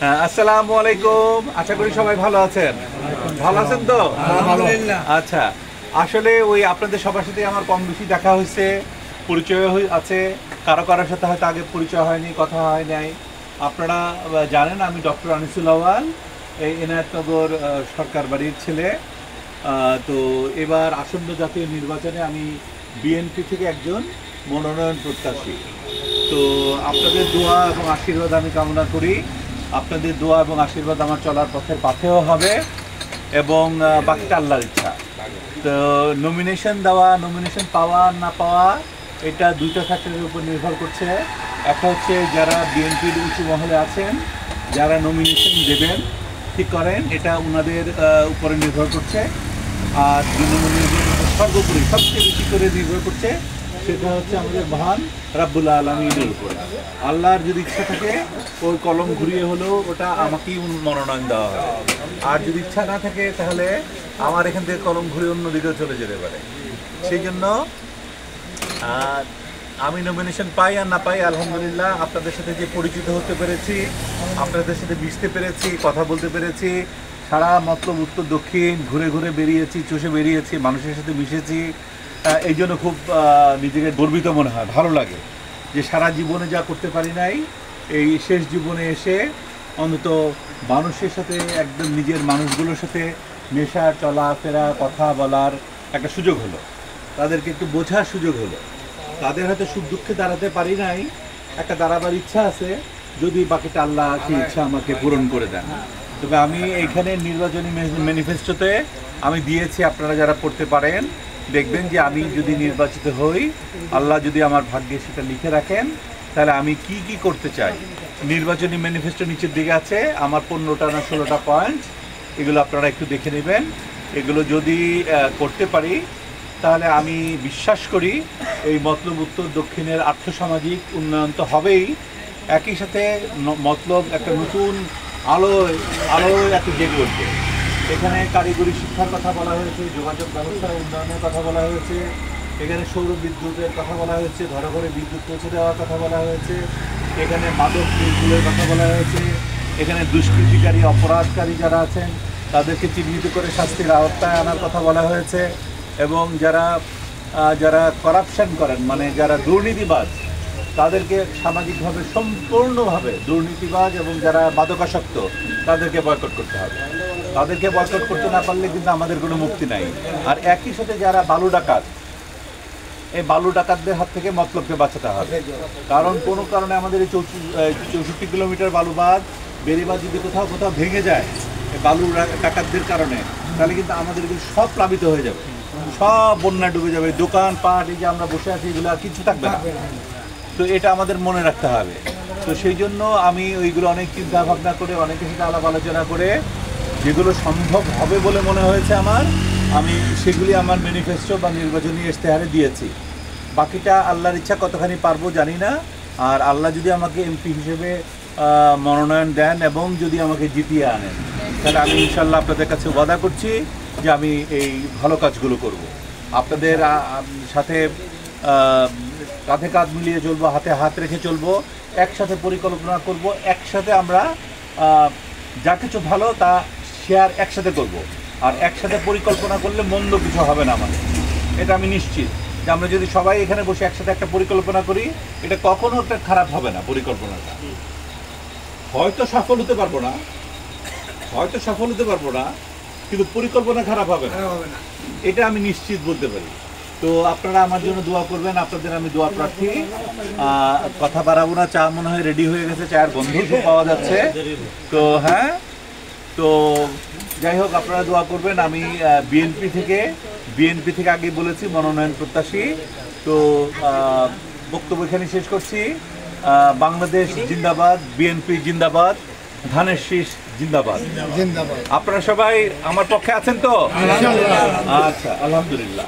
আসসালামু আলাইকুম। আশা করি সবাই ভালো আছেন। ভালো আছেন তো? আলহামদুলিল্লাহ। আচ্ছা, আসলে ওই আপনাদের সবার সাথে আমার কম বেশি দেখা হয়েছে, পরিচয় আছে। কারো কারোর সাথে হয়তো আগে পরিচয় হয়নি, কথা হয় নাই। আপনারা জানেন আমি ডক্টর আনিসুল আউয়াল, এই এনায়েতনগর সরকার বাড়ির ছেলে। তো এবার আসন্ন জাতীয় নির্বাচনে আমি বিএনপি থেকে একজন মনোনয়ন প্রত্যাশী। তো আপনাদের দোয়া এবং আশীর্বাদ আমি কামনা করি। আপনাদের দোয়া এবং আশীর্বাদ আমার চলার পথের পাথেও হবে, এবং বাকিটা আল্লাহর ইচ্ছা। তো নমিনেশন দেওয়া, নমিনেশন পাওয়া না পাওয়া, এটা দুইটা ফ্যাক্টরের উপর নির্ভর করছে। একটা হচ্ছে যারা বিএনপির উঁচু মহলে আছেন, যারা নমিনেশন দেবেন ঠিক করেন, এটা ওনাদের উপরে নির্ভর করছে। আর সর্বোপরি সবচেয়ে বেশি করে নির্ভর করছে সেটা হচ্ছে আমাদের মহান রাব্বুল আলামিনের উপর। আল্লাহর যদি ইচ্ছা থাকে ওই কলম ঘুরিয়ে হলেও ওটা আমাকেই মনোনয়ন দেওয়া হবে। আর যদি ইচ্ছা না থাকে তাহলে আমার এখান থেকে কলম ঘুরিয়ে অন্যদিকেও চলে যেতে পারে। সেই জন্য আমি নমিনেশন পাই আর না পাই, আলহামদুলিল্লাহ আপনাদের সাথে যে পরিচিত হতে পেরেছি, আপনাদের সাথে মিশতে পেরেছি, কথা বলতে পেরেছি, সারা মতলব উত্তর দক্ষিণ ঘুরে ঘুরে বেরিয়েছি, চষে বেরিয়েছি, মানুষের সাথে মিশেছি। এই জন্য খুব নিজেকে গর্বিত মনে হয়, ভালো লাগে যে সারা জীবনে যা করতে পারি নাই, এই শেষ জীবনে এসে অন্তত মানুষের সাথে, একদম নিজের মানুষগুলোর সাথে মেশা, চলাফেরা, কথা বলার একটা সুযোগ হলো, তাদেরকে একটু বোঝার সুযোগ হলো। তাদের হয়তো সুখ দুঃখে দাঁড়াতে পারি নাই, একটা দাঁড়াবার ইচ্ছা আছে, যদি বাকিটা আল্লাহ সেই ইচ্ছা আমাকে পূরণ করে দেন। তবে আমি এইখানে নির্বাচনী ম্যানিফেস্টোতে আমি দিয়েছি, আপনারা যারা পড়তে পারেন দেখবেন যে আমি যদি নির্বাচিত হই, আল্লাহ যদি আমার ভাগ্যে সেটা লিখে রাখেন, তাহলে আমি কি কি করতে চাই। নির্বাচনী ম্যানিফেস্টো নিচের দিকে আছে, আমার 15টা না 16টা পয়েন্ট, এগুলো আপনারা একটু দেখে নেবেন। এগুলো যদি করতে পারি তাহলে আমি বিশ্বাস করি এই মতলব উত্তর দক্ষিণের আর্থসামাজিক উন্নয়ন তো হবেই, একই সাথে মতলব একটা নতুন আলোয় একটা জেগে উঠবে। এখানে কারিগরি শিক্ষার কথা বলা হয়েছে, যোগাযোগ ব্যবস্থার উন্নয়নের কথা বলা হয়েছে, এখানে সৌর বিদ্যুতের কথা বলা হয়েছে, ঘরে ঘরে বিদ্যুৎ পৌঁছে দেওয়ার কথা বলা হয়েছে, এখানে মাদক নির্মূলের কথা বলা হয়েছে, এখানে দুষ্কৃতিকারী অপরাধকারী যারা আছেন তাদেরকে চিহ্নিত করে শাস্তির আওতায় আনার কথা বলা হয়েছে, এবং যারা যারা করাপশন করেন, মানে যারা দুর্নীতিবাজ, তাদেরকে সামাজিকভাবে সম্পূর্ণভাবে দুর্নীতিবাজ এবং যারা মাদকাসক্ত তাদেরকে বয়কট করতে হবে। তাদেরকে বয়কট করতে না পারলে কিন্তু আমাদের কোনো মুক্তি নাই। আর একই সাথে যারা বালু ডাকাত, এই বালু ডাকাতদের হাত থেকে মতলবকে বাঁচাতে হবে। কারণ কোনো কারণে আমাদের এই 64 কিলোমিটার বালুবাঁধ, বেড়িবাঁধ যদি কোথাও কোথাও ভেঙে যায় এই বালু ডাকাতদের কারণে, তাহলে কিন্তু আমাদের সব প্লাবিত হয়ে যাবে, সব বন্যা ডুবে যাবে, দোকান পাট, এই যে আমরা বসে আছি এগুলো আর কিছু থাকবে না। তো এটা আমাদের মনে রাখতে হবে। তো সেই জন্য আমি ওইগুলো অনেক চিন্তা ভাবনা করে, অনেকের সাথে আলাপ আলোচনা করে যেগুলো সম্ভব হবে বলে মনে হয়েছে আমার, আমি সেগুলি আমার ম্যানিফেস্টো বা নির্বাচনী ইশতেহারে দিয়েছি। বাকিটা আল্লাহর ইচ্ছা, কতখানি পারবো জানি না। আর আল্লাহ যদি আমাকে এমপি হিসেবে মনোনয়ন দেন এবং যদি আমাকে জিতিয়ে আনেন, তাহলে আমি ইনশাল্লাহ আপনাদের কাছে ওয়াদা করছি যে আমি এই ভালো কাজগুলো করব। আপনাদের সাথে কাঁধে কাঁধ মিলিয়ে চলবো, হাতে হাত রেখে চলবো, একসাথে পরিকল্পনা করব, একসাথে আমরা যা কিছু ভালো তা শেয়ার একসাথে করব। আর একসাথে পরিকল্পনা করলে মন্দ কিছু হবে না আমাদের, এটা আমি নিশ্চিত যে আমরা যদি সবাই এখানে বসে একসাথে একটা পরিকল্পনা করি, এটা কখনো একটা খারাপ হবে না। পরিকল্পনাটা হয়তো সফল হতে পারবো না, কিন্তু পরিকল্পনা খারাপ হবে না, এটা আমি নিশ্চিত বলতে পারি। তো আপনারা আমার জন্য দোয়া করবেন, আপনাদের আমি দোয়া প্রার্থী। কথা বাড়াবো না, চা মনে হয় রেডি হয়ে গেছে, চায়ের গন্ধ খুব পাওয়া যাচ্ছে। তো হ্যাঁ, তো যাই হোক আপনারা দোয়া করবেন। আমি বিএনপি থেকে আগে বলেছি মনোনয়ন প্রত্যাশী। তো বক্তব্য এখানে শেষ করছি। বাংলাদেশ জিন্দাবাদ, বিএনপি জিন্দাবাদ, ধানের শীষ জিন্দাবাদ। আপনারা সবাই আমার পক্ষে আছেন তো? আচ্ছা, আলহামদুলিল্লাহ।